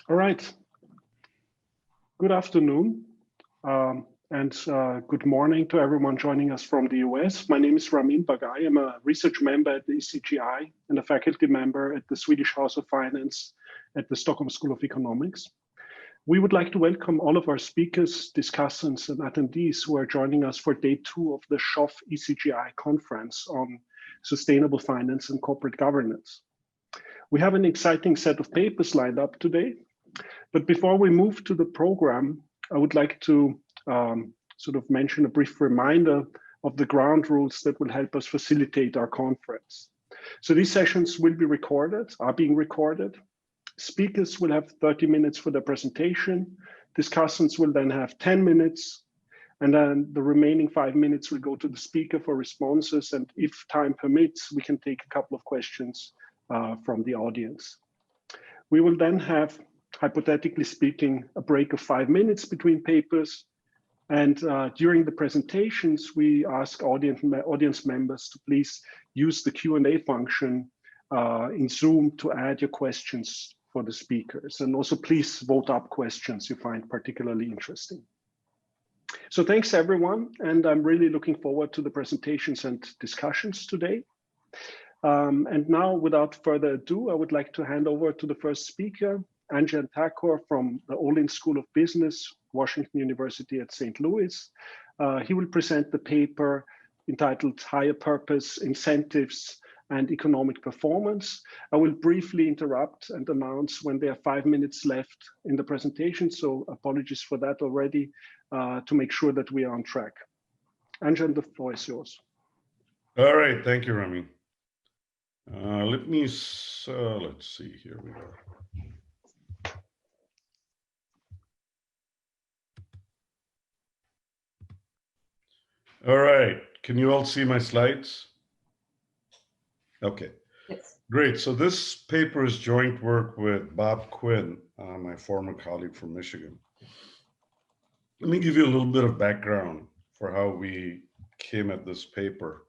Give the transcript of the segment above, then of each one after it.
All right. Good afternoon and good morning to everyone joining us from the US. My name is Ramin Bagai. I'm a research member at the SHOF-ECGI and a faculty member at the Swedish House of Finance at the Stockholm School of Economics. We would like to welcome all of our speakers, discussants, and attendees who are joining us for day 2 of the SHOF-ECGI Conference on Sustainable Finance and Corporate Governance. We have an exciting set of papers lined up today. But before we move to the program, I would like to sort of mention a brief reminder of the ground rules that will help us facilitate our conference. So these sessions will be recorded, are being recorded. Speakers will have 30 minutes for their presentation. Discussants will then have 10 minutes. And then the remaining 5 minutes will go to the speaker for responses. And if time permits, we can take a couple of questions from the audience. We will then have, hypothetically speaking, a break of 5 minutes between papers. And during the presentations, we ask audience members to please use the Q&A function in Zoom to add your questions for the speakers. And also please vote up questions you find particularly interesting. So thanks everyone. And I'm really looking forward to the presentations and discussions today. And now, without further ado, I would like to hand over to the first speaker, Anjan Thakor from the Olin School of Business, Washington University at St. Louis. He will present the paper entitled Higher Purpose, Incentives, and Economic Performance. I will briefly interrupt and announce when there are 5 minutes left in the presentation, so apologies for that already, to make sure that we are on track. Anjan, the floor is yours. All right, thank you, Rami. Let's see, here we go. All right, can you all see my slides? Okay, yes. Great. So this paper is joint work with Bob Quinn, my former colleague from Michigan. Let me give you a little bit of background for how we came at this paper.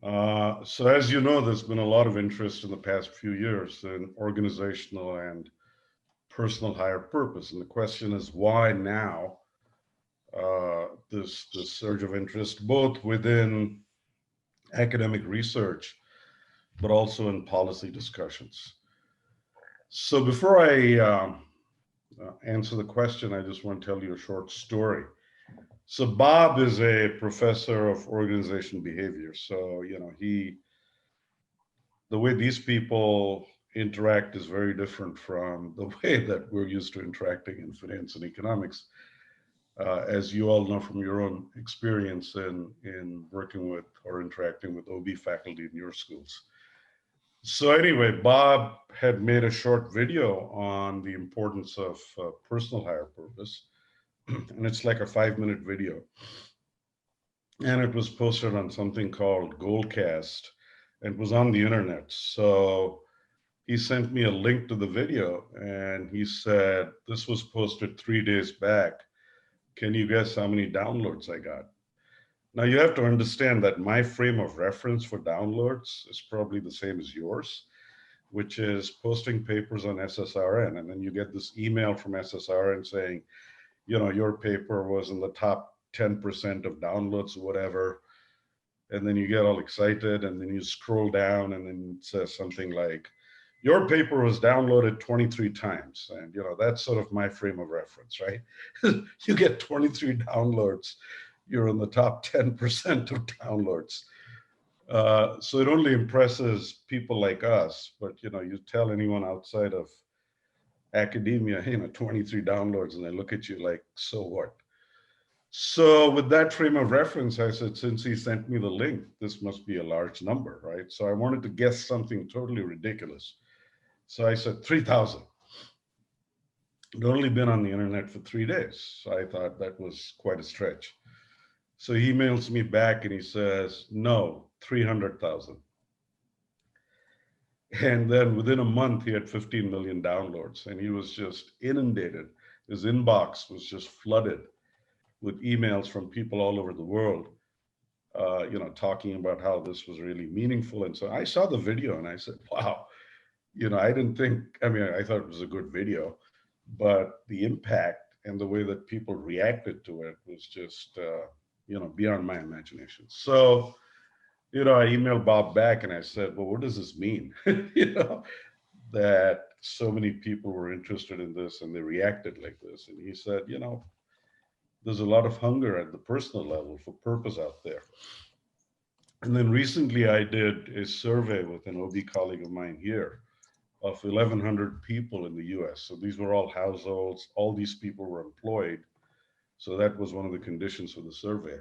So as you know, there's been a lot of interest in the past few years in organizational and personal higher purpose. And the question is, why now? This surge of interest, both within academic research, but also in policy discussions. So before I answer the question, I just want to tell you a short story. So Bob is a professor of organization behavior. So, you know, the way these people interact is very different from the way that we're used to interacting in finance and economics. As you all know from your own experience in working with or interacting with OB faculty in your schools. So anyway, Bob had made a short video on the importance of personal higher purpose. And it's like a 5-minute video. And it was posted on something called Goalcast and was on the internet. So he sent me a link to the video and he said, this was posted 3 days back. Can you guess how many downloads I got? Now you have to understand that my frame of reference for downloads is probably the same as yours, which is posting papers on SSRN. And then you get this email from SSRN saying, you know, your paper was in the top 10% of downloads or whatever. And then you get all excited and then you scroll down and then it says something like, your paper was downloaded 23 times. And, you know, that's sort of my frame of reference, right? You get 23 downloads, you're in the top 10% of downloads. So it only impresses people like us, but, you know, you tell anyone outside of academia, you know, 23 downloads, and they look at you like, so what? So with that frame of reference, I said, since he sent me the link, this must be a large number, right? So I wanted to guess something totally ridiculous. So I said 3,000. It'd only been on the internet for 3 days. So I thought that was quite a stretch. So he emails me back and he says, no, 300,000. And then within a month, he had 15 million downloads and he was just inundated. His inbox was just flooded with emails from people all over the world, you know, talking about how this was really meaningful. And so I saw the video and I said, wow, I didn't think, I mean, I thought it was a good video, but the impact and the way that people reacted to it was just, beyond my imagination. So, I emailed Bob back and I said, well, what does this mean? That so many people were interested in this and they reacted like this. And he said, there's a lot of hunger at the personal level for purpose out there. And then recently I did a survey with an OB colleague of mine here of 1,100 people in the US. So these were all households, all these people were employed. So that was one of the conditions for the survey.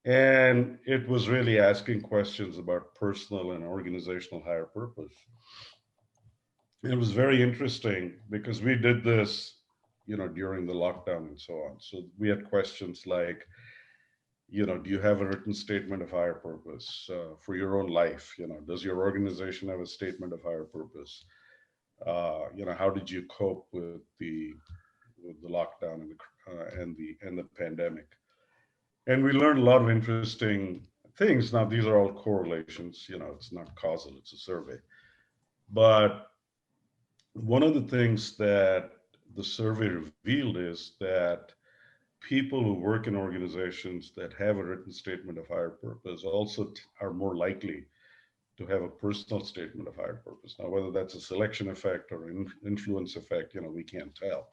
And it was really asking questions about personal and organizational higher purpose. And it was very interesting because we did this, during the lockdown and so on. So we had questions like, do you have a written statement of higher purpose for your own life? Does your organization have a statement of higher purpose? How did you cope with the lockdown and the pandemic? And we learned a lot of interesting things. Now, these are all correlations. It's not causal, it's a survey. But one of the things that the survey revealed is that people who work in organizations that have a written statement of higher purpose also are more likely to have a personal statement of higher purpose. Now, whether that's a selection effect or influence effect, we can't tell.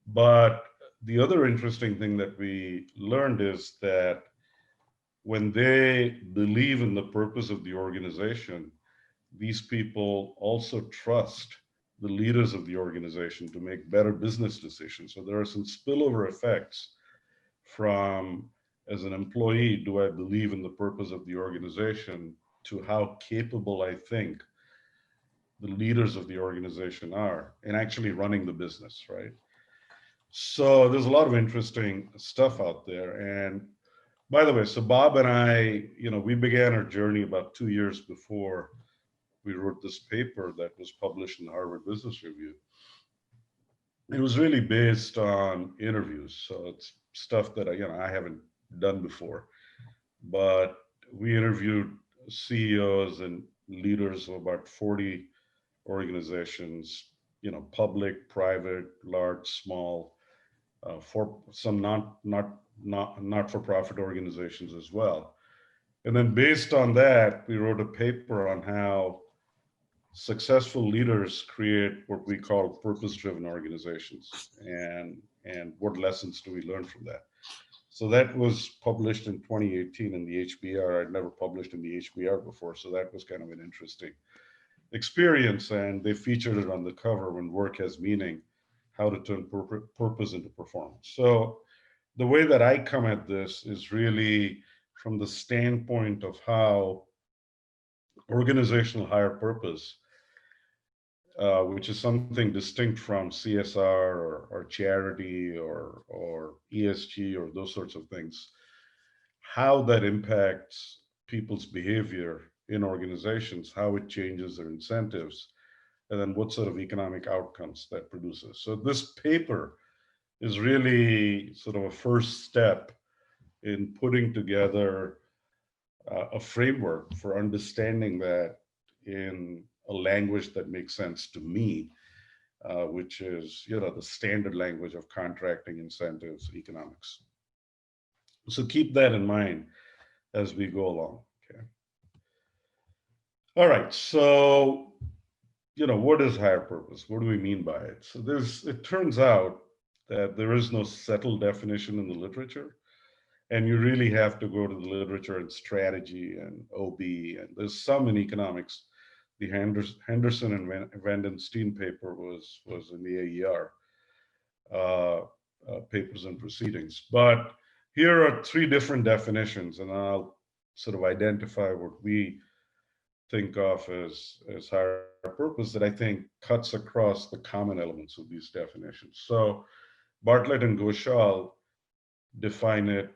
But the other interesting thing that we learned is that when they believe in the purpose of the organization, these people also trust the leaders of the organization to make better business decisions. So there are some spillover effects from, as an employee, do I believe in the purpose of the organization, to how capable I think the leaders of the organization are in actually running the business, right? So there's a lot of interesting stuff out there. And by the way, so Bob and I, we began our journey about 2 years before we wrote this paper that was published in the Harvard Business Review. It was really based on interviews. So it's stuff that I haven't done before, but we interviewed CEOs and leaders of about 40 organizations, public, private, large, small, for some not for profit organizations as well. And then based on that, we wrote a paper on how successful leaders create what we call purpose-driven organizations, and what lessons do we learn from that. So that was published in 2018 in the HBR. I'd never published in the HBR before, so that was kind of an interesting experience, and they featured it on the cover, when work has meaning, how to turn purpose into performance. So the way that I come at this is really from the standpoint of how organizational higher purpose, which is something distinct from CSR or charity or ESG or those sorts of things, how that impacts people's behavior in organizations, how it changes their incentives, and then what sort of economic outcomes that produces. So this paper is really sort of a first step in putting together a framework for understanding that in a language that makes sense to me, which is the standard language of contracting, incentives, economics. So keep that in mind as we go along. Okay. All right. So, what is higher purpose? What do we mean by it? So it turns out that there is no settled definition in the literature. And you really have to go to the literature and strategy and OB. And there's some in economics. The Henderson and Van den Steen paper was in the AER, papers and proceedings. But here are 3 different definitions, and I'll sort of identify what we think of as higher purpose that I think cuts across the common elements of these definitions. So Bartlett and Ghoshal define it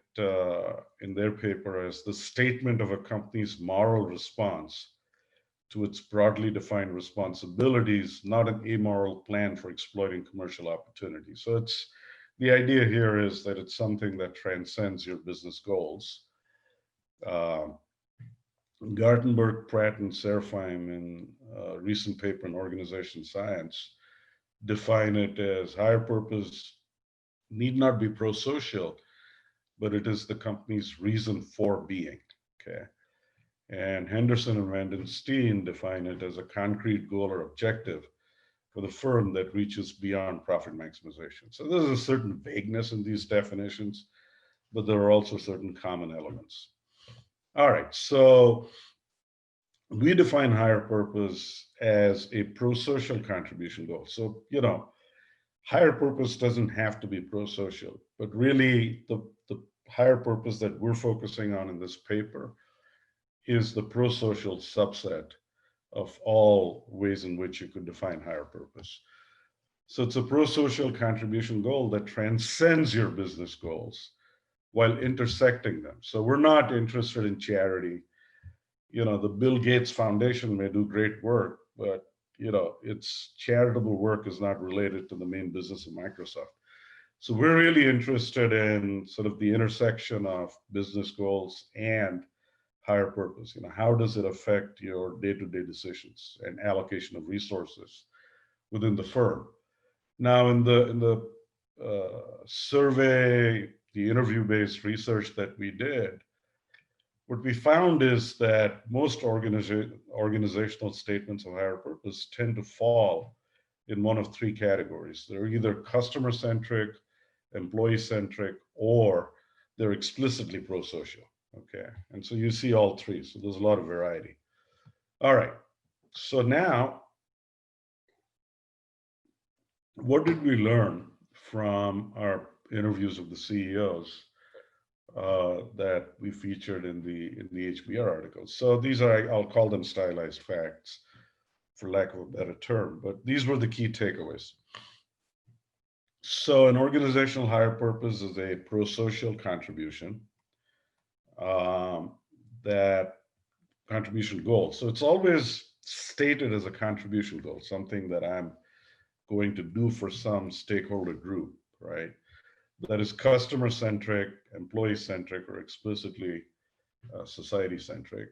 in their paper as the statement of a company's moral response to its broadly defined responsibilities, not an amoral plan for exploiting commercial opportunities. So the idea here is that it's something that transcends your business goals. Gartenberg, Pratt, and Serafine in a recent paper in Organization Science define it as higher purpose need not be pro-social, but it is the company's reason for being, okay? And Henderson and Vandenstein define it as a concrete goal or objective for the firm that reaches beyond profit maximization. So there's a certain vagueness in these definitions, but there are also certain common elements. All right, so we define higher purpose as a pro-social contribution goal. So, higher purpose doesn't have to be pro-social, but really the higher purpose that we're focusing on in this paper is the pro-social subset of all ways in which you could define higher purpose. So it's a pro-social contribution goal that transcends your business goals while intersecting them. So we're not interested in charity. The Bill Gates Foundation may do great work, but its charitable work is not related to the main business of Microsoft. So we're really interested in sort of the intersection of business goals and higher purpose. How does it affect your day-to-day decisions and allocation of resources within the firm? Now, in the survey, the interview-based research that we did, what we found is that most organizational statements of higher purpose tend to fall in one of three categories. They're either customer-centric, employee-centric, or they're explicitly pro-social, okay? And so you see all three, so there's a lot of variety. All right, so now, what did we learn from our interviews of the CEOs that we featured in the HBR articles? So these are, I'll call them stylized facts, for lack of a better term, but these were the key takeaways. So an organizational higher purpose is a pro-social contribution, that contribution goal. So it's always stated as a contribution goal, something that I'm going to do for some stakeholder group, right? That is customer-centric, employee-centric, or explicitly society-centric.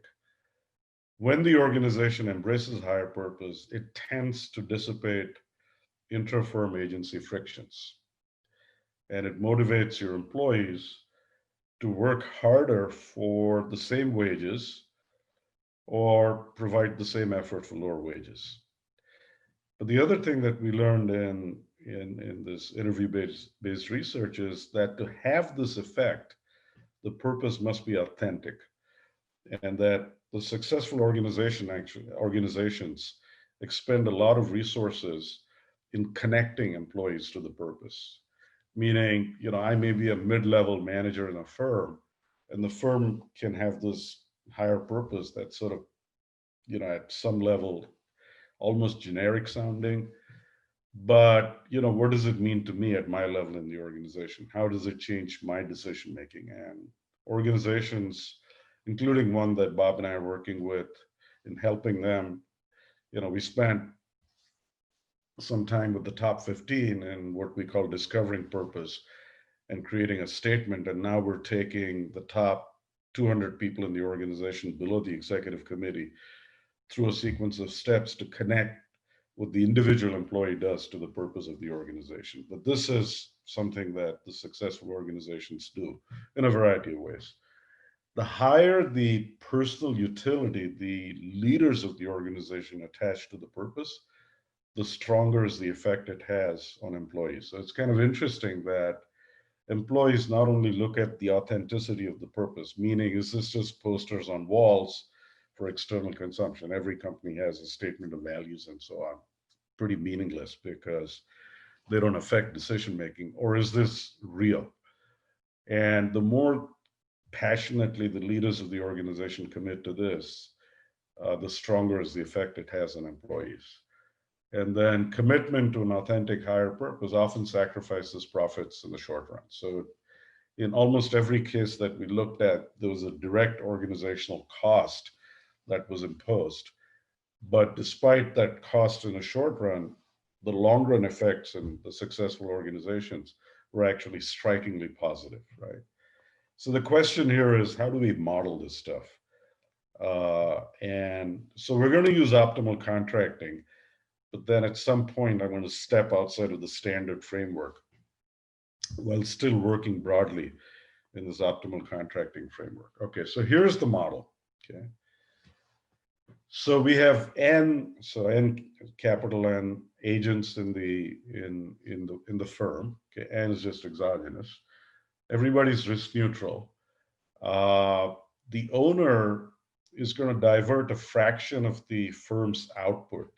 When the organization embraces higher purpose, it tends to dissipate inter-firm agency frictions. And it motivates your employees to work harder for the same wages or provide the same effort for lower wages. But the other thing that we learned in this interview-based research is that to have this effect, the purpose must be authentic, and that the successful organizations expend a lot of resources in connecting employees to the purpose. Meaning, I may be a mid-level manager in a firm, and the firm can have this higher purpose that's sort of, at some level, almost generic sounding. But, what does it mean to me at my level in the organization? How does it change my decision making? And organizations, including one that Bob and I are working with in helping them, we spent some time with the top 15 in what we call discovering purpose and creating a statement. And now we're taking the top 200 people in the organization below the executive committee through a sequence of steps to connect what the individual employee does to the purpose of the organization. But this is something that the successful organizations do in a variety of ways. The higher the personal utility the leaders of the organization attach to the purpose, the stronger is the effect it has on employees. So it's kind of interesting that employees not only look at the authenticity of the purpose, meaning is this just posters on walls for external consumption? Every company has a statement of values and so on. Pretty meaningless because they don't affect decision making. Or is this real? And the more passionately the leaders of the organization commit to this, the stronger is the effect it has on employees. And then commitment to an authentic higher purpose often sacrifices profits in the short run. So in almost every case that we looked at, there was a direct organizational cost that was imposed. But despite that cost in the short run, the long run effects in the successful organizations were actually strikingly positive, right? So the question here is, how do we model this stuff? And so we're going to use optimal contracting, but then at some point I'm going to step outside of the standard framework while still working broadly in this optimal contracting framework. Okay, so here's the model. Okay, so we have N, so N, capital N, agents in the firm. Okay, N is just exogenous. Everybody's risk neutral. The owner is going to divert a fraction of the firm's output.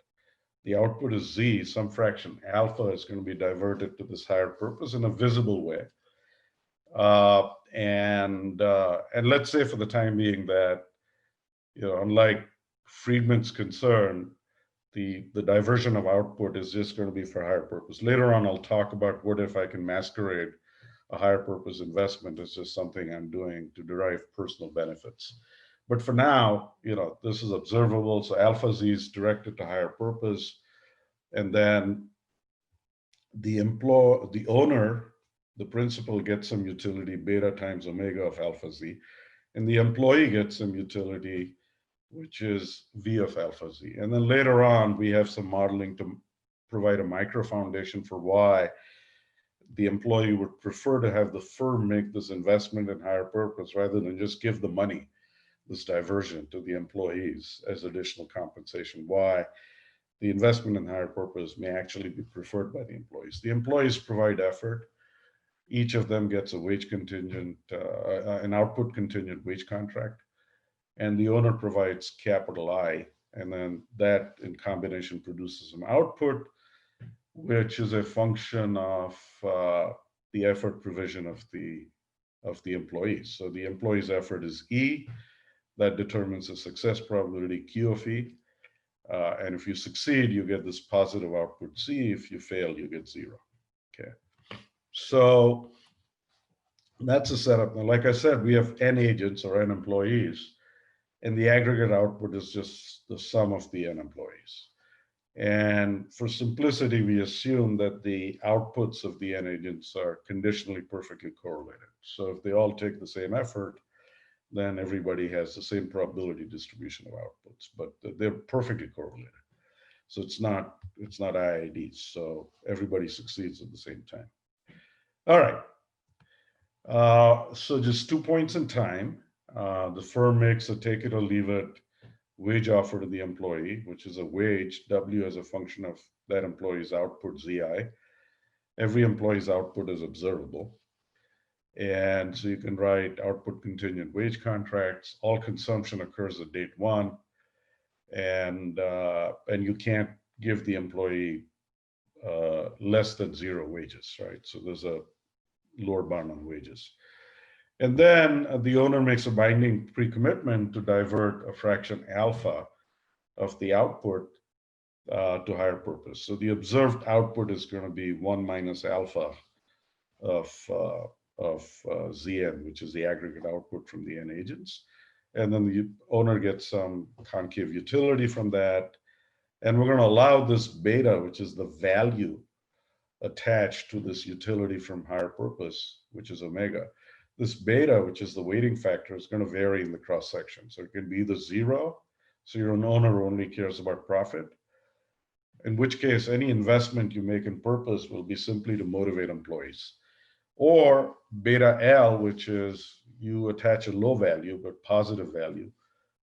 The output is Z, some fraction alpha is going to be diverted to this higher purpose in a visible way. And let's say for the time being that, unlike Friedman's concern, the diversion of output is just going to be for higher purpose. Later on, I'll talk about what if I can masquerade a higher purpose investment as just something I'm doing to derive personal benefits. But for now, this is observable. So alpha Z is directed to higher purpose. And then the owner, the principal, gets some utility beta times omega of alpha Z. And the employee gets some utility, which is V of alpha Z. And then later on, we have some modeling to provide a micro foundation for why the employee would prefer to have the firm make this investment in higher purpose rather than just give the money, this diversion, to the employees as additional compensation. Why the investment in higher purpose may actually be preferred by the employees. The employees provide effort. Each of them gets a wage contingent, an output contingent wage contract, and the owner provides capital I, and then that in combination produces some output, which is a function of the effort provision of the employees. So the employee's effort is E, that determines the success probability Q of E. And if you succeed, you get this positive output Z. If you fail, you get 0. Okay. So that's a setup. Now, like I said, we have N agents or N employees, and the aggregate output is just the sum of the N employees. And for simplicity, we assume that the outputs of the N agents are conditionally perfectly correlated. So if they all take the same effort, then everybody has the same probability distribution of outputs, but they're perfectly correlated. So it's not IIDs. So everybody succeeds at the same time. All right. So just 2 points in time. The firm makes a take it or leave it wage offer to the employee, which is a wage, W as a function of that employee's output, ZI. Every employee's output is observable. And so you can write output contingent wage contracts. All consumption occurs at date 1. And you can't give the employee less than 0 wages, right? So there's a lower bound on wages. And then the owner makes a binding pre-commitment to divert a fraction alpha of the output to higher purpose. So the observed output is going to be 1 minus alpha of Zn, which is the aggregate output from the N agents. And then the owner gets some concave utility from that. And we're going to allow this beta, which is the value attached to this utility from higher purpose, which is omega. This beta, which is the weighting factor, is going to vary in the cross section. So it can be either 0, so you're an owner who only cares about profit, in which case any investment you make in purpose will be simply to motivate employees. Or beta L, which is you attach a low value but positive value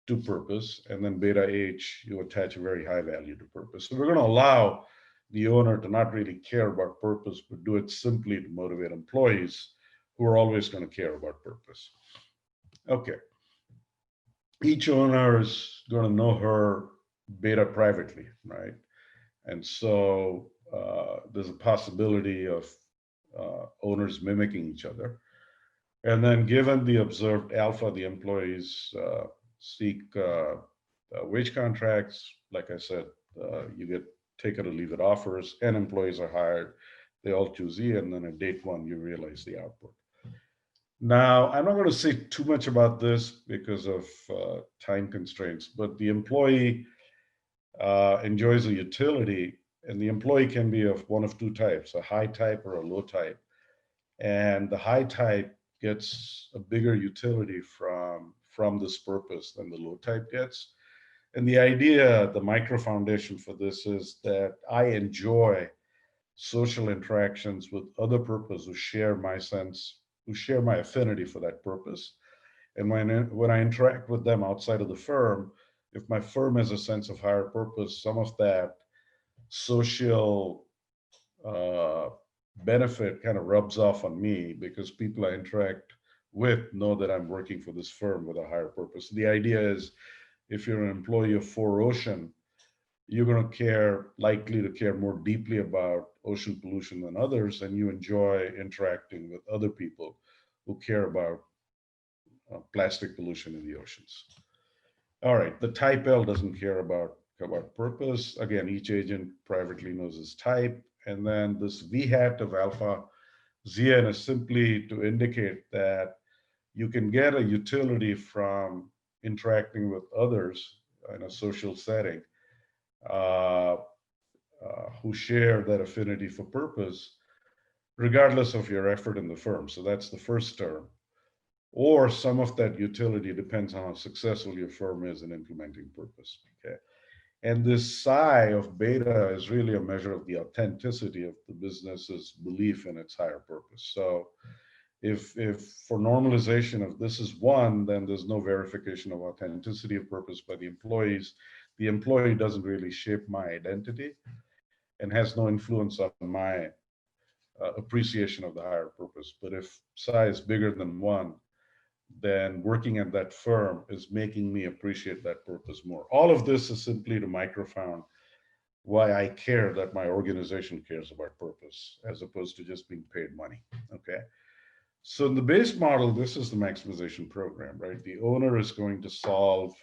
to purpose, and then beta H, you attach a very high value to purpose. So we're going to allow the owner to not really care about purpose, but do it simply to motivate employees who are always going to care about purpose. Okay. Each owner is going to know her beta privately, right? And so there's a possibility of owners mimicking each other. And then given the observed alpha, the employees seek wage contracts. Like I said, you get take it or leave it offers, and employees are hired. They all choose E, and then at date 1, you realize the output. Now, I'm not going to say too much about this because of time constraints, but the employee enjoys a utility, and the employee can be of one of 2 types, a high type or a low type. And the high type gets a bigger utility from from this purpose than the low type gets. And the idea, the micro foundation for this is that I enjoy social interactions with other purpose who share my sense, who share my affinity for that purpose. And when I interact with them outside of the firm, if my firm has a sense of higher purpose, some of that social benefit kind of rubs off on me because people I interact with know that I'm working for this firm with a higher purpose. The idea is if you're an employee of 4Ocean, you're going to likely to care more deeply about ocean pollution than others, and you enjoy interacting with other people who care about plastic pollution in the oceans. All right, the type L doesn't care about purpose. Again, each agent privately knows his type. And then this V hat of alpha ZN is simply to indicate that you can get a utility from interacting with others in a social setting who share that affinity for purpose, regardless of your effort in the firm. So that's the first term. Or some of that utility depends on how successful your firm is in implementing purpose. Okay. And this psi of beta is really a measure of the authenticity of the business's belief in its higher purpose. So if for normalization of this is 1, then there's no verification of authenticity of purpose by the employees. The employee doesn't really shape my identity and has no influence on my appreciation of the higher purpose. But if psi is bigger than 1, then working at that firm is making me appreciate that purpose more. All of this is simply to microfound why I care that my organization cares about purpose as opposed to just being paid money, okay? So in the base model, this is the maximization program, right? The owner is going to solve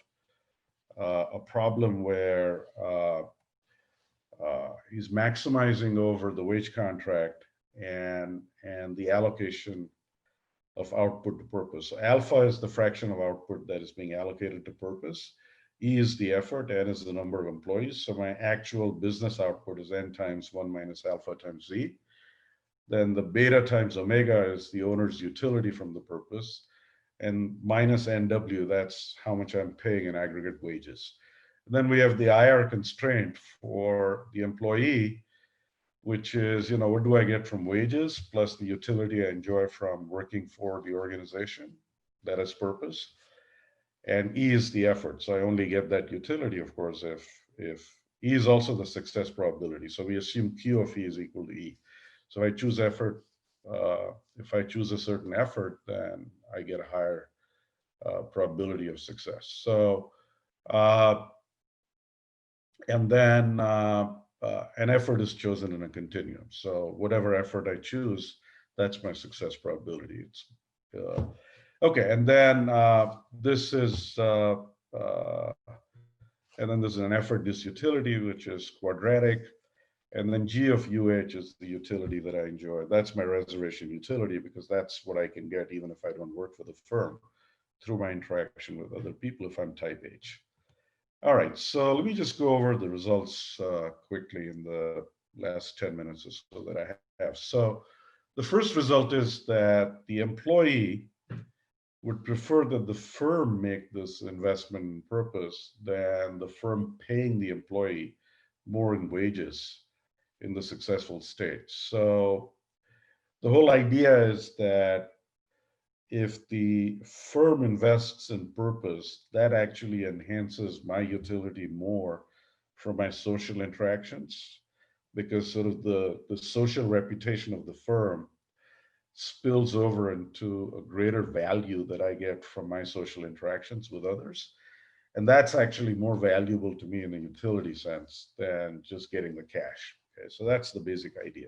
a problem where he's maximizing over the wage contract and the allocation of output to purpose. So alpha is the fraction of output that is being allocated to purpose. E is the effort, N is the number of employees. So my actual business output is N times 1 minus alpha times Z. Then the beta times omega is the owner's utility from the purpose. And minus NW, that's how much I'm paying in aggregate wages. And then we have the IR constraint for the employee, which is, what do I get from wages plus the utility I enjoy from working for the organization that has purpose. And E is the effort. So I only get that utility, of course, if E is also the success probability. So we assume Q of E is equal to E. So if I choose effort, if I choose a certain effort, then I get a higher probability of success. So, and then an effort is chosen in a continuum. So whatever effort I choose, that's my success probability. It's okay. And then this is, and then there's an effort disutility, which is quadratic. And then G of UH is the utility that I enjoy. That's my reservation utility because that's what I can get even if I don't work for the firm through my interaction with other people if I'm type H. All right, so let me just go over the results quickly in the last 10 minutes or so that I have. So the first result is that the employee would prefer that the firm make this investment in purpose than the firm paying the employee more in wages in the successful state. So the whole idea is that if the firm invests in purpose, that actually enhances my utility more for my social interactions, because sort of the social reputation of the firm spills over into a greater value that I get from my social interactions with others. And that's actually more valuable to me in a utility sense than just getting the cash. Okay, so that's the basic idea.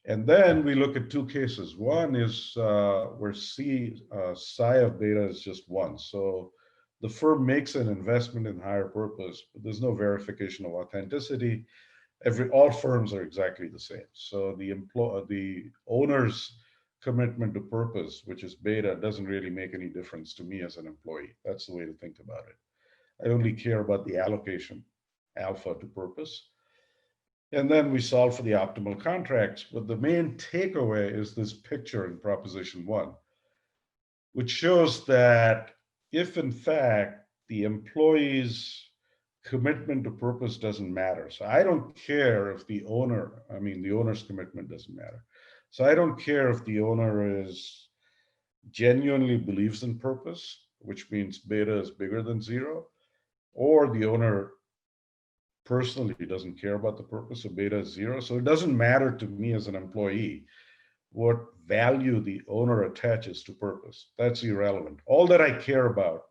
And then we look at 2 cases. One is where psi of beta is just 1. So the firm makes an investment in higher purpose, but there's no verification of authenticity. All firms are exactly the same. So the owner's commitment to purpose, which is beta, doesn't really make any difference to me as an employee. That's the way to think about it. I only care about the allocation, alpha to purpose. And then we solve for the optimal contracts. But the main takeaway is this picture in proposition 1, which shows that if in fact the employee's commitment to purpose doesn't matter. So I don't care if the owner's commitment doesn't matter. So I don't care if the owner genuinely believes in purpose, which means beta is bigger than zero, or the owner personally doesn't care about the purpose, so beta is zero. So it doesn't matter to me as an employee what value the owner attaches to purpose. That's irrelevant. All that I care about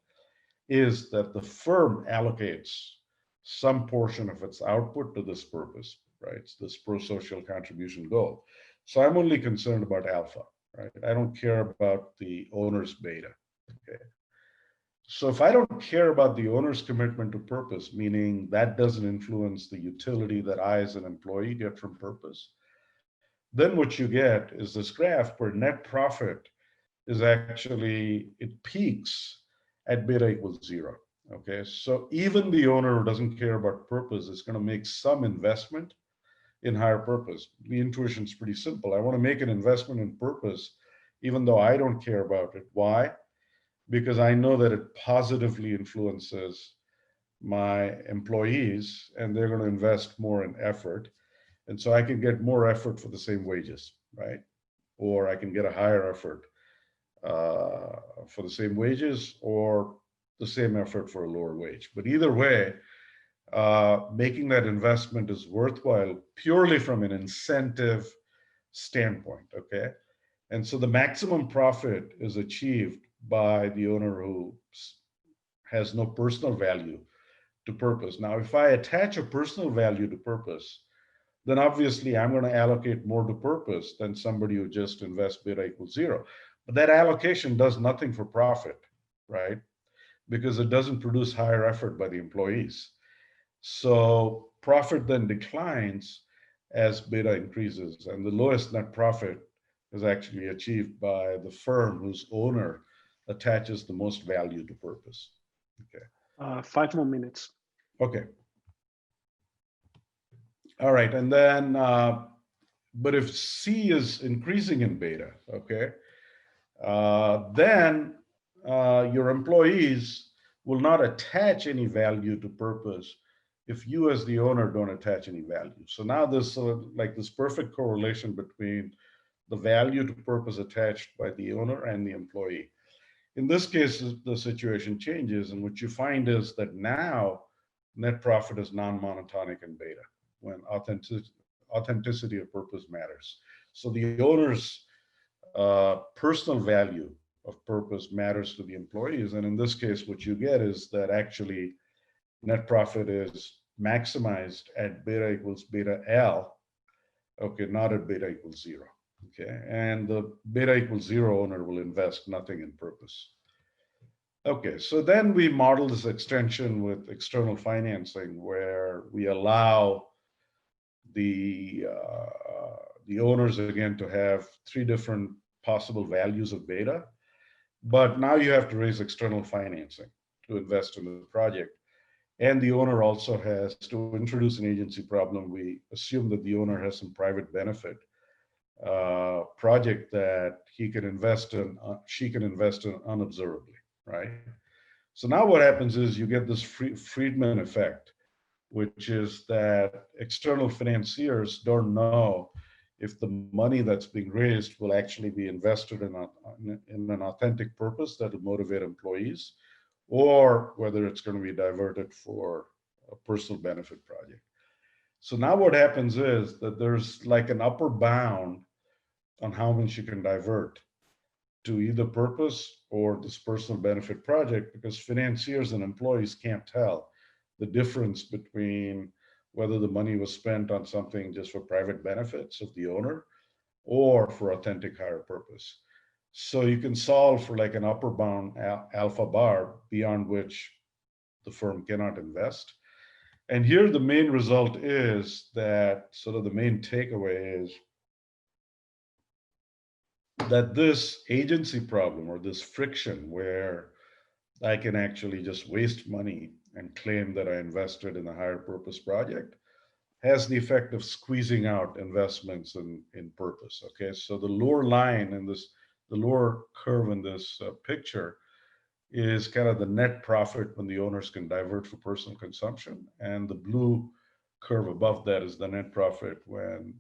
is that the firm allocates some portion of its output to this purpose, right? It's this pro-social contribution goal. So I'm only concerned about alpha, right? I don't care about the owner's beta, okay? So if I don't care about the owner's commitment to purpose, meaning that doesn't influence the utility that I as an employee get from purpose, then what you get is this graph where net profit is actually, it peaks at beta equals zero. Okay, so even the owner who doesn't care about purpose is going to make some investment in higher purpose. The intuition is pretty simple. I want to make an investment in purpose, even though I don't care about it. Why? Because I know that it positively influences my employees and they're going to invest more in effort. And so I can get more effort for the same wages, right? Or I can get a higher effort for the same wages or the same effort for a lower wage. But either way, making that investment is worthwhile purely from an incentive standpoint, okay? And so the maximum profit is achieved by the owner who has no personal value to purpose. Now, if I attach a personal value to purpose, then obviously I'm going to allocate more to purpose than somebody who just invests beta equals zero. But that allocation does nothing for profit, right? Because it doesn't produce higher effort by the employees. So profit then declines as beta increases, and the lowest net profit is actually achieved by the firm whose owner attaches the most value to purpose. Okay. 5 more minutes. Okay. All right, and then, but if C is increasing in beta, okay, then your employees will not attach any value to purpose if you as the owner don't attach any value. So now there's like this perfect correlation between the value to purpose attached by the owner and the employee. In this case, the situation changes, and what you find is that now net profit is non-monotonic in beta when authenticity of purpose matters. So the owner's personal value of purpose matters to the employees. And in this case, what you get is that actually net profit is maximized at beta equals beta L, okay, not at beta equals zero, okay? And the beta equals zero owner will invest nothing in purpose. Okay, so then we model this extension with external financing where we allow the owners again to have 3 different possible values of beta, but now you have to raise external financing to invest in the project. And the owner also has to introduce an agency problem. We assume that the owner has some private benefit project that he can invest in, she can invest in unobservably, right? So now what happens is you get this Friedman effect, which is that external financiers don't know if the money that's being raised will actually be invested in an authentic purpose that will motivate employees, or whether it's going to be diverted for a personal benefit project. So now what happens is that there's like an upper bound on how much you can divert to either purpose or this personal benefit project, because financiers and employees can't tell the difference between whether the money was spent on something just for private benefits of the owner or for authentic higher purpose. So you can solve for like an upper bound alpha bar beyond which the firm cannot invest. And here the main result is that sort of the main takeaway is that this agency problem or this friction where I can actually just waste money and claim that I invested in a higher purpose project has the effect of squeezing out investments in purpose. Okay, so the lower line in this, the lower curve in this picture is kind of the net profit when the owners can divert for personal consumption. And the blue curve above that is the net profit when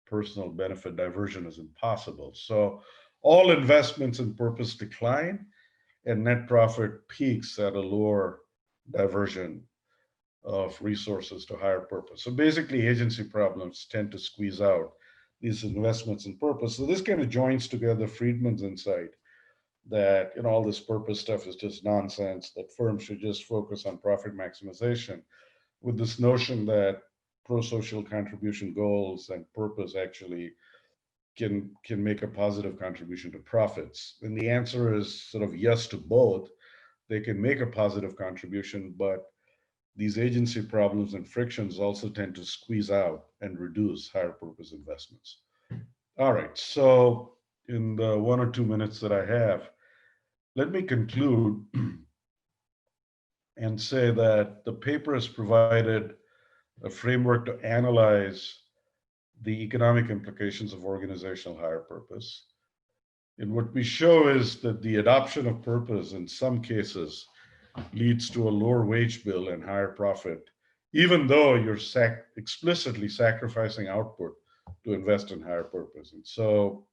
personal benefit diversion is impossible. So all investments in purpose decline and net profit peaks at a lower diversion of resources to higher purpose. So basically agency problems tend to squeeze out these investments in purpose. So this kind of joins together Friedman's insight that all this purpose stuff is just nonsense, that firms should just focus on profit maximization, with this notion that pro-social contribution goals and purpose actually can make a positive contribution to profits. And the answer is sort of yes to both. They can make a positive contribution, but these agency problems and frictions also tend to squeeze out and reduce higher purpose investments. All right, so in the 1 or 2 minutes that I have, let me conclude and say that the paper has provided a framework to analyze the economic implications of organizational higher purpose. And what we show is that the adoption of purpose in some cases leads to a lower wage bill and higher profit, even though you're explicitly sacrificing output to invest in higher purpose. And so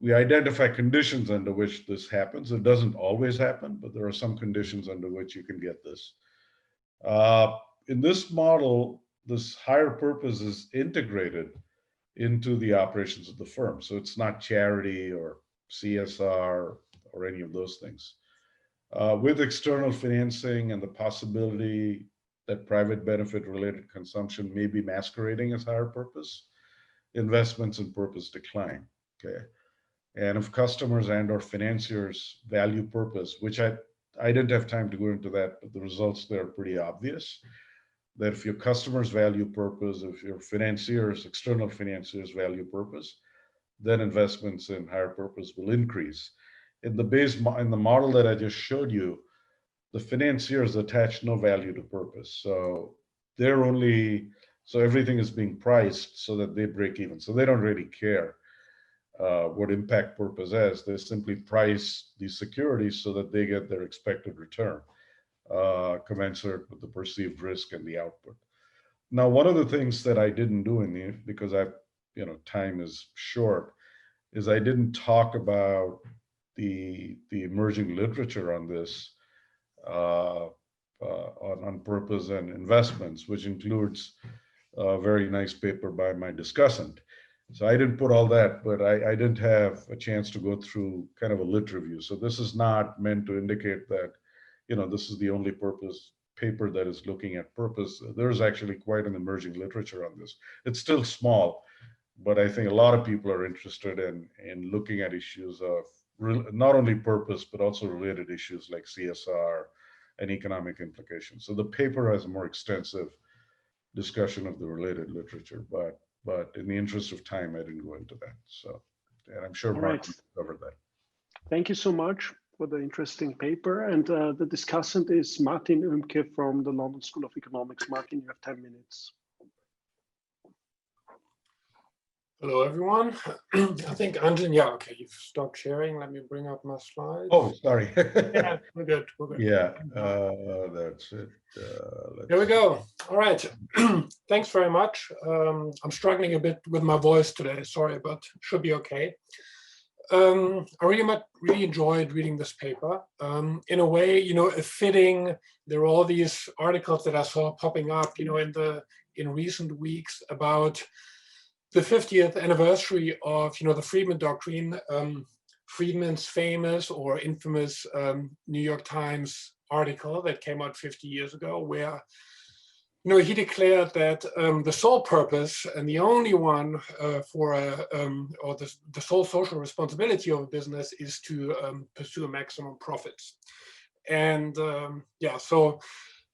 we identify conditions under which this happens. It doesn't always happen, but there are some conditions under which you can get this. In this model, this higher purpose is integrated into the operations of the firm. So it's not charity or CSR or any of those things. With external financing and the possibility that private benefit related consumption may be masquerading as higher purpose, investments in purpose decline, okay? And if customers and or financiers value purpose, which I didn't have time to go into that, but the results there are pretty obvious, that if your customers value purpose, if your financiers, external financiers value purpose, then investments in higher purpose will increase. In the model that I just showed you, the financiers attach no value to purpose. So everything is being priced so that they break even. So they don't really care what impact purpose has. They simply price these securities so that they get their expected return, commensurate with the perceived risk and the output. Now, one of the things that I didn't do because time is short, is I didn't talk about the emerging literature on this, on purpose and investments, which includes a very nice paper by my discussant. So I didn't put all that, but I didn't have a chance to go through kind of a lit review. So this is not meant to indicate that, this is the only purpose paper that is looking at purpose. There's actually quite an emerging literature on this. It's still small, but I think a lot of people are interested in looking at issues of not only purpose, but also related issues like CSR and economic implications. So the paper has a more extensive discussion of the related literature, but in the interest of time, I didn't go into that. So, and I'm sure Mark covered that. Thank you so much for the interesting paper. And the discussant is Martin Oehmke from the London School of Economics. Martin, you have 10 minutes. Hello, everyone. I think Anjan, yeah, okay, you've stopped sharing. Let me bring up my slides. Oh, sorry. Yeah, we're good. Yeah, that's it. Here we go. All right. Thanks very much. I'm struggling a bit with my voice today. Sorry, but should be okay. I really enjoyed reading this paper. In a way, fitting. There are all these articles that I saw popping up, in recent weeks about the 50th anniversary of, the Friedman Doctrine, Friedman's famous or infamous New York Times article that came out 50 years ago, where, he declared that the sole purpose and the only one or the sole social responsibility of a business is to pursue maximum profits. And so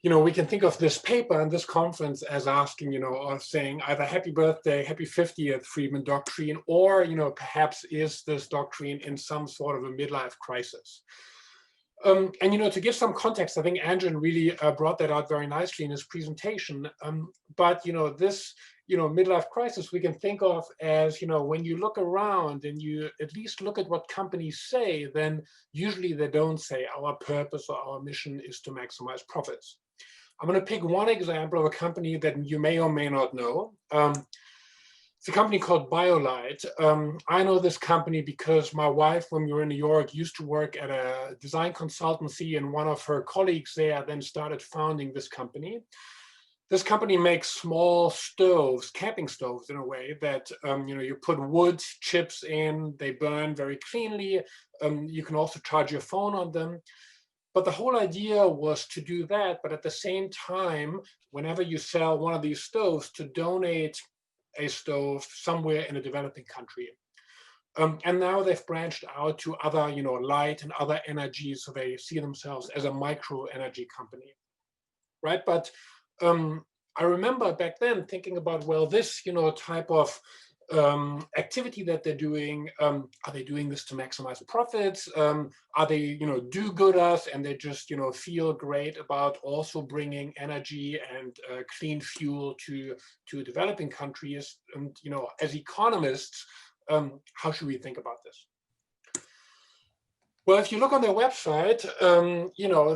we can think of this paper and this conference as asking, or saying either happy birthday, happy 50th Friedman Doctrine, or, perhaps is this doctrine in some sort of a midlife crisis? And, to give some context, I think Anjan really brought that out very nicely in his presentation. But, this midlife crisis we can think of as, when you look around and you at least look at what companies say, then usually they don't say our purpose or our mission is to maximize profits. I'm going to pick one example of a company that you may or may not know. It's a company called BioLite. I know this company because my wife, when we were in New York, used to work at a design consultancy, and one of her colleagues there then started founding this company. This company makes small stoves, camping stoves in a way that, you put wood chips in, they burn very cleanly. You can also charge your phone on them. But the whole idea was to do that, but at the same time, whenever you sell one of these stoves, to donate a stove somewhere in a developing country. And now they've branched out to other, light and other energies, so they see themselves as a micro energy company, right? But I remember back then thinking about, well, this, type of activity that they're doing, are they doing this to maximize profits? Are they, do-gooders, and they just, feel great about also bringing energy and clean fuel to developing countries? And, as economists, how should we think about this? Well, if you look on their website,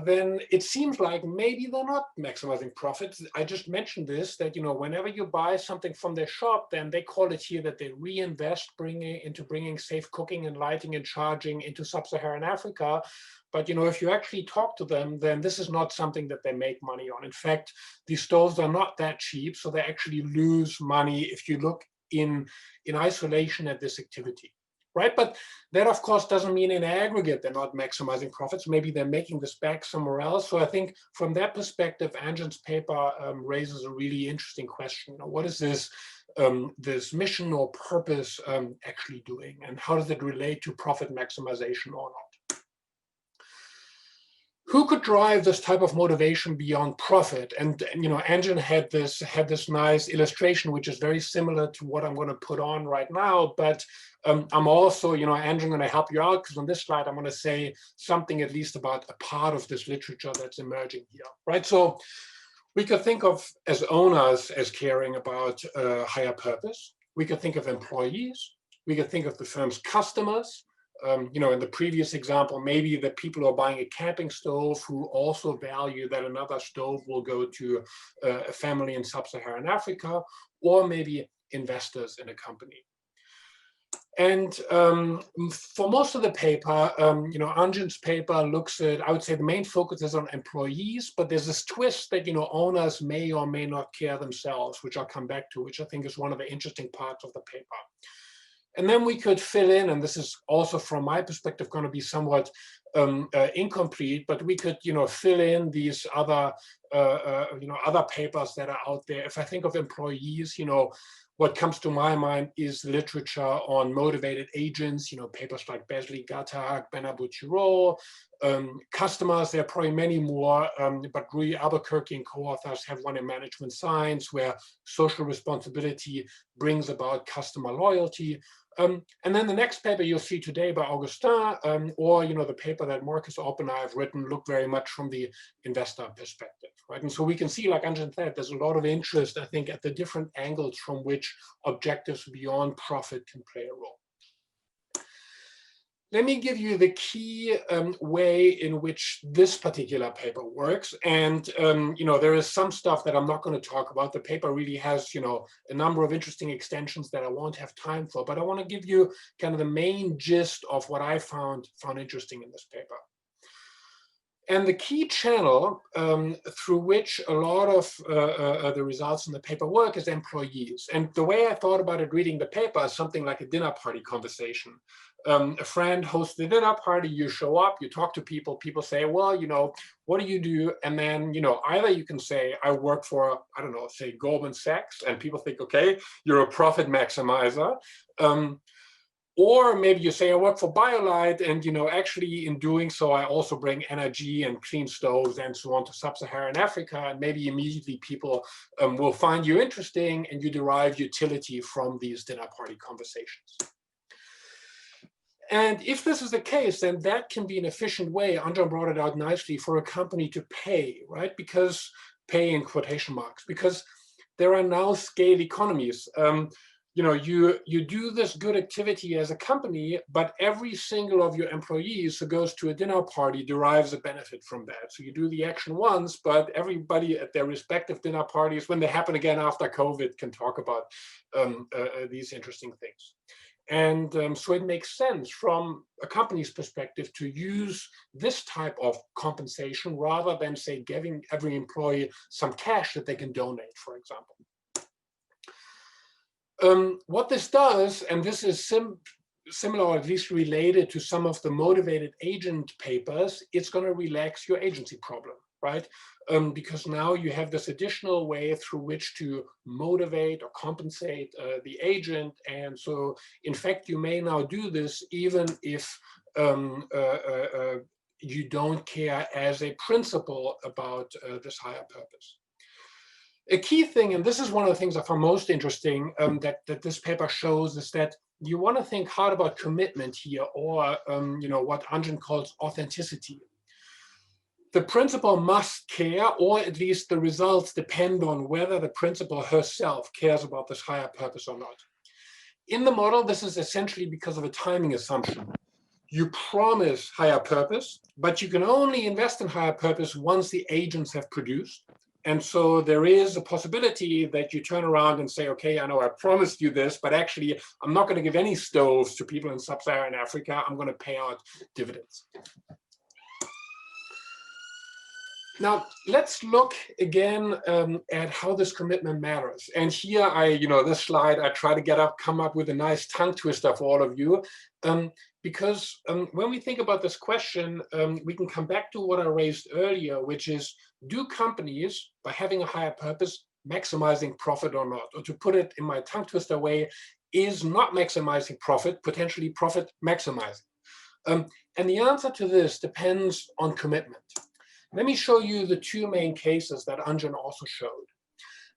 then it seems like maybe they're not maximizing profits. I just mentioned this, that, whenever you buy something from their shop, then they call it here that they reinvest bringing safe cooking and lighting and charging into sub-Saharan Africa. But, if you actually talk to them, then this is not something that they make money on. In fact, these stoves are not that cheap, so they actually lose money if you look in isolation at this activity. Right, but that of course doesn't mean in aggregate they're not maximizing profits. Maybe they're making this back somewhere else. So I think from that perspective, Anjan's paper raises a really interesting question. What is this this mission or purpose actually doing, and how does it relate to profit maximization or not? Who could drive this type of motivation beyond profit? And Anjan had this nice illustration, which is very similar to what I'm going to put on right now. But I'm also, Anjan, going to help you out, because on this slide I'm going to say something at least about a part of this literature that's emerging here, right? So we could think of as owners as caring about higher purpose. We could think of employees. We could think of the firm's customers. In the previous example, maybe the people who are buying a camping stove who also value that another stove will go to a family in sub-Saharan Africa, or maybe investors in a company. And for most of the paper, Anjan's paper looks at, I would say the main focus is on employees, but there's this twist that, owners may or may not care themselves, which I'll come back to, which I think is one of the interesting parts of the paper. And then we could fill in, and this is also from my perspective going to be somewhat incomplete, but we could, fill in these other, other papers that are out there. If I think of employees, what comes to my mind is literature on motivated agents, papers like Besley Gattag, Benabout-Giraud. Customers, there are probably many more, but Rui Albuquerque and co-authors have one in management science where social responsibility brings about customer loyalty. And then the next paper you'll see today by Augustin, or the paper that Marcus Opp and I have written, look very much from the investor perspective, right? And so we can see, like Anjan said, there's a lot of interest, I think, at the different angles from which objectives beyond profit can play a role. Let me give you the key way in which this particular paper works. And, there is some stuff that I'm not going to talk about. The paper really has, a number of interesting extensions that I won't have time for, but I want to give you kind of the main gist of what I found interesting in this paper. And the key channel through which a lot of the results in the paper work is employees. And the way I thought about it reading the paper is something like a dinner party conversation. A friend hosts the dinner party, you show up, you talk to people, people say, well, what do you do? And then, either you can say, I work for, I don't know, say Goldman Sachs, and people think, okay, you're a profit maximizer. Or maybe you say, I work for BioLite, and actually in doing so, I also bring energy and clean stoves and so on to sub-Saharan Africa. And maybe immediately people will find you interesting, and you derive utility from these dinner party conversations. And if this is the case, then that can be an efficient way, Anjan brought it out nicely, for a company to pay, right? Because pay in quotation marks, because there are now scale economies. You know, you do this good activity as a company, but every single of your employees who goes to a dinner party derives a benefit from that. So you do the action once, but everybody at their respective dinner parties, when they happen again after COVID, can talk about these interesting things. And so it makes sense from a company's perspective to use this type of compensation rather than, say, giving every employee some cash that they can donate, for example. What this does, and this is similar or at least related to some of the motivated agent papers, it's going to relax your agency problem, right? Because now you have this additional way through which to motivate or compensate the agent. And so, in fact, you may now do this even if you don't care as a principle about this higher purpose. A key thing, and this is one of the things I found most interesting that this paper shows, is that you want to think hard about commitment here, or you know, what Anjan calls authenticity. The principal must care, or at least the results depend on whether the principal herself cares about this higher purpose or not. In the model, this is essentially because of a timing assumption. You promise higher purpose, but you can only invest in higher purpose once the agents have produced. And so there is a possibility that you turn around and say, okay, I know I promised you this, but actually I'm not going to give any stoves to people in sub-Saharan Africa. I'm going to pay out dividends. Now, let's look again at how this commitment matters. And here this slide, I try to come up with a nice tongue twister for all of you. Because when we think about this question, we can come back to what I raised earlier, which is, do companies, by having a higher purpose, maximizing profit or not? Or to put it in my tongue twister way, is not maximizing profit potentially profit maximizing? And the answer to this depends on commitment. Let me show you the two main cases that Anjan also showed.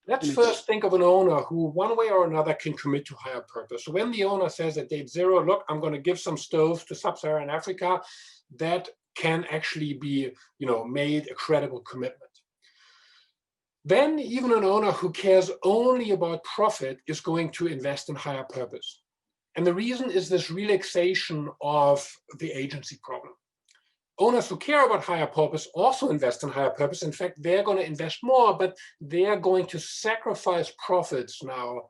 Let's first think of an owner who, one way or another, can commit to higher purpose. So when the owner says at date 0, look, I'm going to give some stoves to sub-Saharan Africa, that can actually be, made a credible commitment. Then even an owner who cares only about profit is going to invest in higher purpose. And the reason is this relaxation of the agency problem. Owners who care about higher purpose also invest in higher purpose. In fact, they're going to invest more, but they're going to sacrifice profits now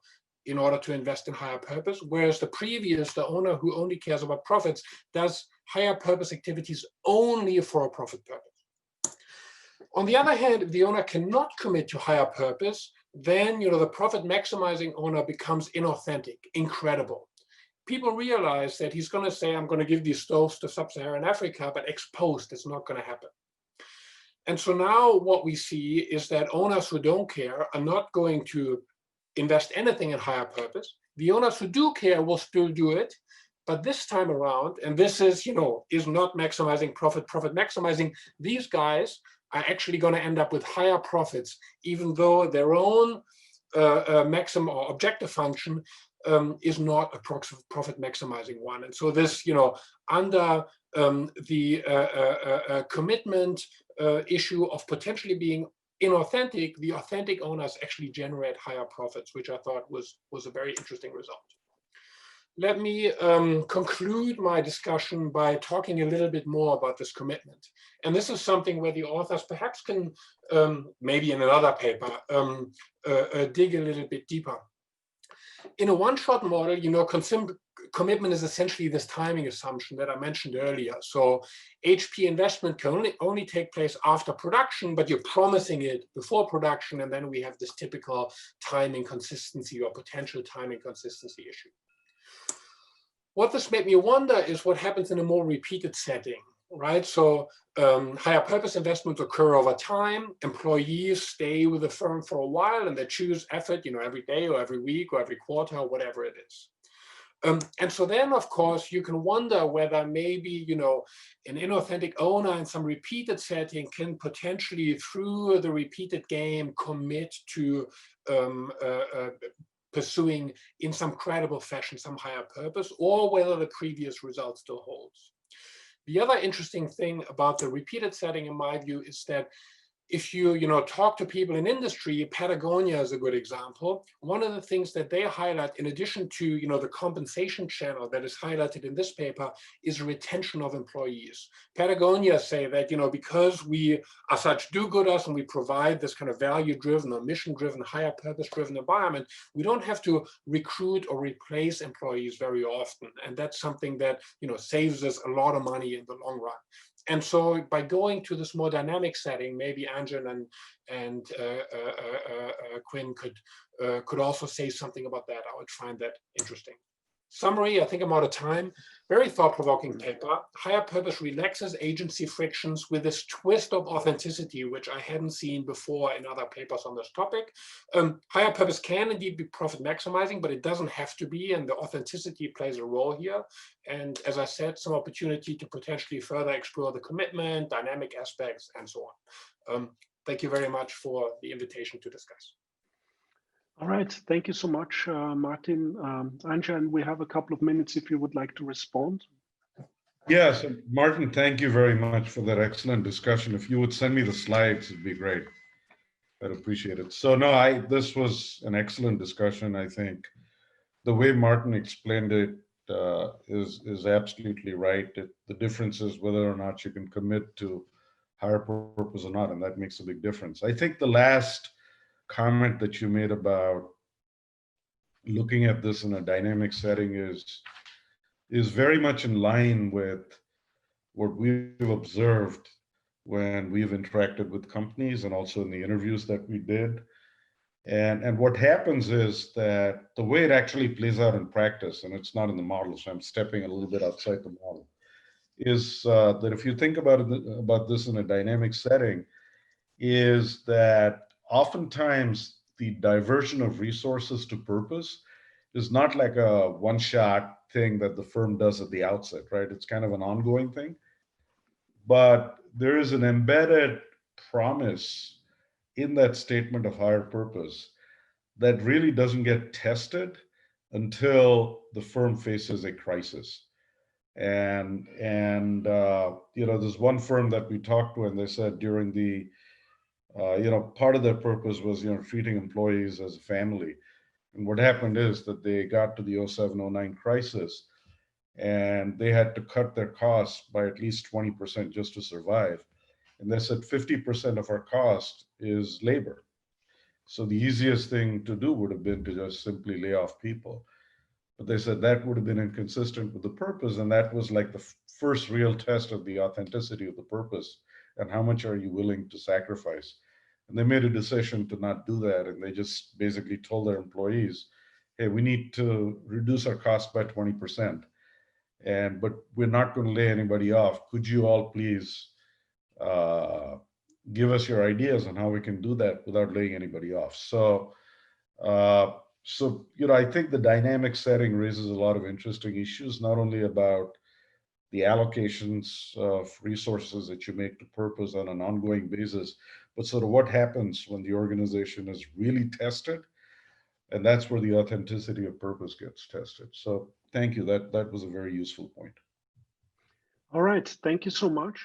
in order to invest in higher purpose, whereas the owner who only cares about profits, does higher purpose activities only for a profit purpose. On the other hand, if the owner cannot commit to higher purpose, then the profit maximizing owner becomes inauthentic, incredible. People realize that he's going to say, I'm going to give these stoves to sub-Saharan Africa, but ex post, it's not going to happen. And so now what we see is that owners who don't care are not going to invest anything in higher purpose. The owners who do care will still do it, but this time around, and this is, is not maximizing profit maximizing, these guys are actually going to end up with higher profits, even though their own maximum or objective function is not a profit maximizing one. And so this, under the commitment issue of potentially being inauthentic, the authentic owners actually generate higher profits, which I thought was a very interesting result. Let me conclude my discussion by talking a little bit more about this commitment. And this is something where the authors perhaps can, maybe in another paper, dig a little bit deeper. In a one-shot model, commitment is essentially this timing assumption that I mentioned earlier. So HP investment can only take place after production, but you're promising it before production, and then we have this typical timing consistency or potential timing consistency issue. What this made me wonder is what happens in a more repeated setting, right? So higher purpose investments occur over time. Employees stay with the firm for a while, and they choose effort, every day or every week or every quarter or whatever it is. And so then, of course, you can wonder whether maybe, an inauthentic owner in some repeated setting can potentially, through the repeated game, commit to pursuing in some credible fashion some higher purpose, or whether the previous result still holds. The other interesting thing about the repeated setting, in my view, is that if you talk to people in industry, Patagonia is a good example. One of the things that they highlight, in addition to the compensation channel that is highlighted in this paper, is retention of employees. Patagonia say that because we as such do-gooders and we provide this kind of value-driven or mission-driven, higher purpose-driven environment, we don't have to recruit or replace employees very often, and that's something that saves us a lot of money in the long run. And so by going to this more dynamic setting, maybe Anjan and Quinn could also say something about that. I would find that interesting. Summary, I think I'm out of time. Very thought-provoking paper. Higher purpose relaxes agency frictions with this twist of authenticity, which I hadn't seen before in other papers on this topic. Higher purpose can indeed be profit maximizing, but it doesn't have to be, and the authenticity plays a role here. And as I said, some opportunity to potentially further explore the commitment, dynamic aspects, and so on. Thank you very much for the invitation to discuss. All right, thank you so much, Martin. Anjan, we have a couple of minutes if you would like to respond. Yes, Martin, thank you very much for that excellent discussion. If you would send me the slides, it'd be great. I'd appreciate it. So no, this was an excellent discussion. I think the way Martin explained it is absolutely right. The difference is whether or not you can commit to higher purpose or not, and that makes a big difference. I think the last comment that you made about looking at this in a dynamic setting is very much in line with what we've observed when we've interacted with companies and also in the interviews that we did. And what happens is that the way it actually plays out in practice, and it's not in the model, so I'm stepping a little bit outside the model, is that if you think about this in a dynamic setting, is that oftentimes the diversion of resources to purpose is not like a one-shot thing that the firm does at the outset, right? It's kind of an ongoing thing. But there is an embedded promise in that statement of higher purpose that really doesn't get tested until the firm faces a crisis. And there's one firm that we talked to, and they said during the part of their purpose was, treating employees as a family. And what happened is that they got to the 07-09 crisis and they had to cut their costs by at least 20% just to survive. And they said 50% of our cost is labor. So the easiest thing to do would have been to just simply lay off people. But they said that would have been inconsistent with the purpose. And that was like the first real test of the authenticity of the purpose. And how much are you willing to sacrifice? And they made a decision to not do that. And they just basically told their employees, hey, we need to reduce our cost by 20%. But we're not going to lay anybody off. Could you all please give us your ideas on how we can do that without laying anybody off? So I think the dynamic setting raises a lot of interesting issues, not only about the allocations of resources that you make to purpose on an ongoing basis, but sort of what happens when the organization is really tested. And that's where the authenticity of purpose gets tested. So thank you. That was a very useful point. All right. Thank you so much.